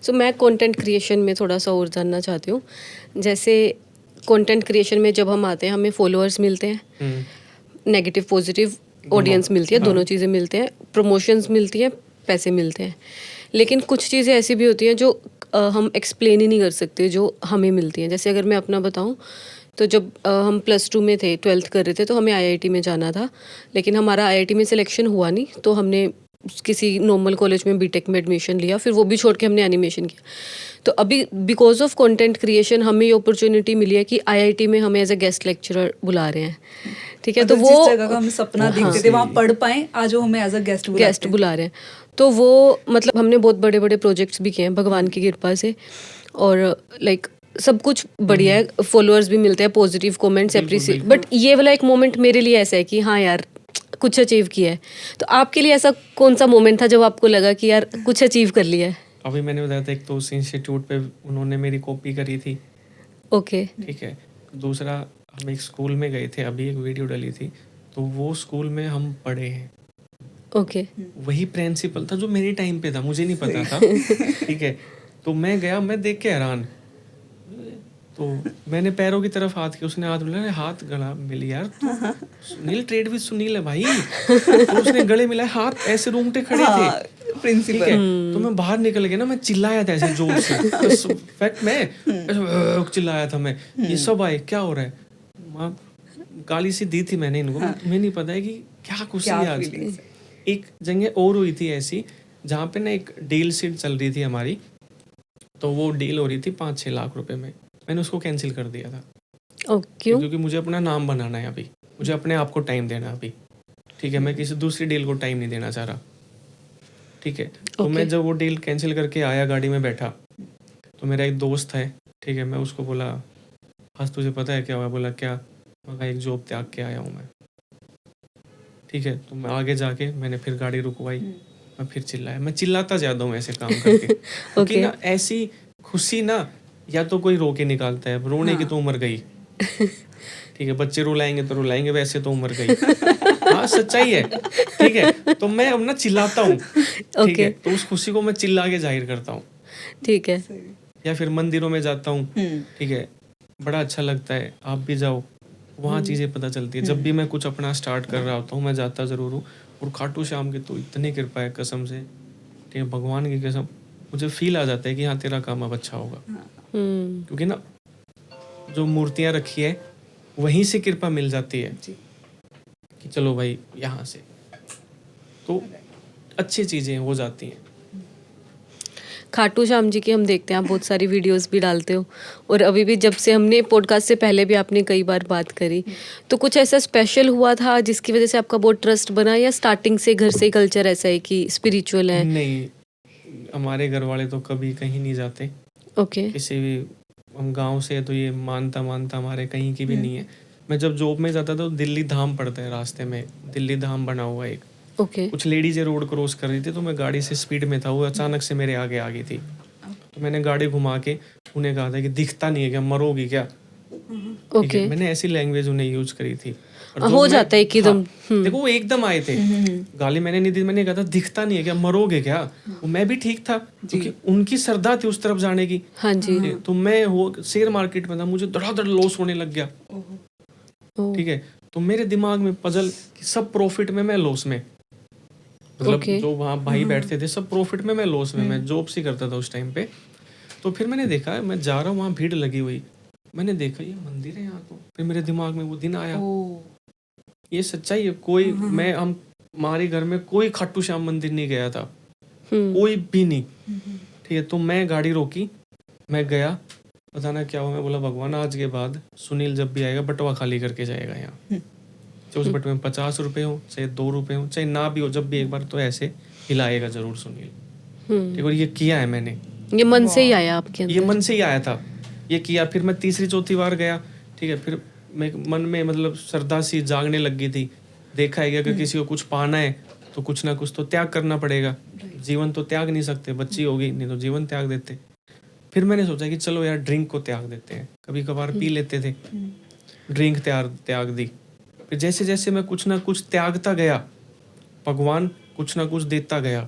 सो मैं content creation में थोड़ा सा और जानना चाहती हूँ। जैसे कंटेंट क्रिएशन में जब हम आते हैं, हमें फॉलोअर्स मिलते हैं, नेगेटिव पॉजिटिव ऑडियंस मिलती है, दोनों चीज़ें मिलते हैं, प्रमोशंस मिलती हैं, पैसे मिलते हैं। लेकिन कुछ चीज़ें ऐसी भी होती हैं जो हम एक्सप्लेन ही नहीं कर सकते, जो हमें मिलती हैं। जैसे अगर मैं अपना बताऊं, तो जब हम +2 में थे, 12th कर रहे थे, तो हमें आईआईटी में जाना था, लेकिन हमारा आईआईटी में सिलेक्शन हुआ नहीं, तो हमने किसी नॉर्मल कॉलेज में बीटेक में एडमिशन लिया, फिर वो भी छोड़ के हमने एनिमेशन किया। तो अभी बिकॉज ऑफ कंटेंट क्रिएशन हमें ये अपॉर्चुनिटी मिली है कि आईआईटी में हमें एज अ गेस्ट लेक्चरर बुला रहे हैं, ठीक है। तो मतलब वो जिस जगह का हम सपना देखते थे वहाँ पढ़ पाएं, आज वो हमें एज अ गेस्ट बुला रहे हैं। तो वो मतलब हमने बहुत बड़े बड़े प्रोजेक्ट्स भी किए हैं भगवान की कृपा से, और लाइक सब कुछ बढ़िया है, फॉलोअर्स भी मिलते हैं, पॉजिटिव कमेंट्स, एप्रिसिएट। बट ये वाला एक मोमेंट मेरे लिए ऐसा है कि हाँ यार, कुछ अचीव किया है। तो आपके लिए ऐसा कौन सा मोमेंट था जब आपको लगा कि यार कुछ अचीव कर लिया है? अभी मैंने बताया था, एक तो उस इंस्टीट्यूट पे उन्होंने मेरी कॉपी करी थी, ओके, ठीक है। दूसरा, हम एक स्कूल में गए थे, अभी एक वीडियो डली थी, तो वो स्कूल में हम पढ़े हैं। ओके, वही प्रिंसिपल था जो मेरे टाइम पे था, मुझे नहीं पता था, ठीक है। तो मैं गया, मैं देख के हैरान, तो मैंने पैरों की तरफ हाथ किया, उसने हाथ मिलाया, हाथ गला मिल यार, तो सुनील ट्रेड विद सुनील है भाई। तो उसने गले मिलाए, हाथ ऐसे रूंगटे खड़े थे, ठीक है। तो मैं बाहर निकल गया ना, मैं चिल्लाया था ऐसे जोर से, फैक्ट में ऐसे चिल्लाया था मैं, ये सब आए, क्या हो रहा है। माँ गाली सी दी थी मैंने इनको, तुम्हें नहीं पता है कि क्या खुशी है आज। एक जगह और हुई थी ऐसी, जहाँ पे ना एक डील शीट चल रही थी हमारी, तो वो डील हो रही थी 5-6 लाख रुपए में, मैंने उसको कैंसिल कर दिया था। क्यों? क्योंकि मुझे अपना नाम बनाना है अभी, मुझे अपने आप को टाइम देना है अभी, ठीक है। मैं किसी दूसरी डील को टाइम नहीं देना चाह रहा, ठीक है। तो मैं जब वो डील कैंसिल करके आया, गाड़ी में बैठा, तो मेरा एक दोस्त है, ठीक है, मैं उसको बोला, आज तुझे पता है क्या हुआ? बोला क्या? मैं एक जॉब त्याग के आया हूँ मैं, ठीक है। तो मैं आगे जाके मैंने फिर गाड़ी रुकवाई, मैं फिर चिल्लाया, मैं चिल्लाता ज़्यादा हूँ ऐसे काम करके, क्योंकि ना ऐसी खुशी ना या तो कोई रो के निकालता है, रोने की तो उम्र गई, ठीक है, बच्चे रुलाएंगे तो रुलाएंगे, वैसे तो उम्र गई। हाँ सच्चाई है, ठीक है। तो मैं अब ना चिल्लाता हूँ, ठीक है, तो उस खुशी को मैं चिल्ला के जाहिर करता हूँ, ठीक है। या फिर मंदिरों में जाता हूँ, ठीक है, बड़ा अच्छा लगता है, आप भी जाओ, वहाँ चीज़ें पता चलती है। जब भी मैं कुछ अपना स्टार्ट कर रहा होता हूँ, मैं जाता ज़रूर हूँ, और खाटू श्याम की तो इतनी कृपा है कसम से, ठीक है, भगवान की कसम, मुझे फील आ जाता है कि हाँ तेरा काम अब अच्छा होगा। क्योंकि ना जो मूर्तियाँ रखी है वहीं से कृपा मिल जाती है कि चलो भाई यहाँ से, तो अच्छी चीज़ें हो जाती हैं। खाटू श्याम जी की हम देखते हैं, आप बहुत सारी वीडियोस भी डालते हो, और अभी भी जब से हमने पॉडकास्ट से पहले भी आपने कई बार बात करी, तो कुछ ऐसा स्पेशल हुआ था जिसकी वजह से आपका बहुत ट्रस्ट बना, या स्टार्टिंग से घर से कल्चर ऐसा है कि स्पिरिचुअल है? नहीं, हमारे घर वाले तो कभी कहीं नहीं जाते। ओके, किसी भी, हम गांव से, तो ये मानता हमारे कहीं की भी नहीं है। मैं जब जॉब में जाता था तो दिल्ली धाम पड़ता है रास्ते में, दिल्ली धाम बना हुआ है एक, ओके, कुछ लेडीज़ें रोड क्रॉस कर रही थी, तो मैं गाड़ी से स्पीड में था, वो अचानक से मेरे आगे आ गई थी, तो मैंने गाड़ी घुमा के उन्हें कहा था कि दिखता नहीं है क्या, मरोगी क्या, ठीक है। मैंने ऐसी लैंग्वेज उन्हें यूज करी थी, और हो जाता है एकदम। देखो वो एकदम आए थे, गाली मैंने नहीं दी, मैंने कहा था दिखता नहीं है क्या, मरोगे क्या। वो मैं भी ठीक था, क्योंकि उनकी श्रद्धा थी उस तरफ जाने की। हाँ जी। तो मैं वो शेयर मार्केट में था, मुझे धड़ाधड़ लॉस होने लग गया, ठीक है। तो मेरे दिमाग में पजल कि सब प्रॉफिट में, मैं लॉस में, मतलब जो वहाँ भाई बैठते थे सब प्रॉफिट में, मैं लॉस में, मैं जॉब से करता था उस टाइम पे। तो फिर मैंने देखा, मैं जा रहा हूँ वहाँ भीड़ लगी हुई, मैंने देखा ये मंदिर है यहाँ, तो फिर मेरे दिमाग में वो दिन आया, ये सच्चाई है। कोई मैं हम हमारे घर में कोई खाटू श्याम मंदिर नहीं गया था, कोई भी नहीं, ठीक है। तो मैं गाड़ी रोकी, मैं गया, बताना क्या हुआ, मैं बोला भगवान आज के बाद सुनील जब भी आएगा बटवा खाली करके जाएगा यहाँ, चाहे उस बटवे में 50 रुपए हो, चाहे 2 रुपए हो, चाहे ना भी हो, जब भी एक बार तो ऐसे हिलाएगा जरूर सुनील, ठीक है। और ये किया है मैंने, ये मन से ही आया आपके अंदर? ये मन से ही आया था, ये किया। फिर मैं तीसरी चौथी बार गया, ठीक है, फिर मैं मन में मतलब श्रद्धा सी जागने लग गई थी, देखा है कि अगर किसी को कुछ पाना है तो कुछ ना कुछ तो त्याग करना पड़ेगा, जीवन तो त्याग नहीं सकते, बच्ची होगी नहीं तो जीवन त्याग देते। फिर मैंने सोचा कि चलो यार ड्रिंक को त्याग देते हैं, कभी कभार पी लेते थे, ड्रिंक त्याग दी। फिर जैसे जैसे मैं कुछ ना कुछ त्यागता गया, भगवान कुछ ना कुछ देता गया,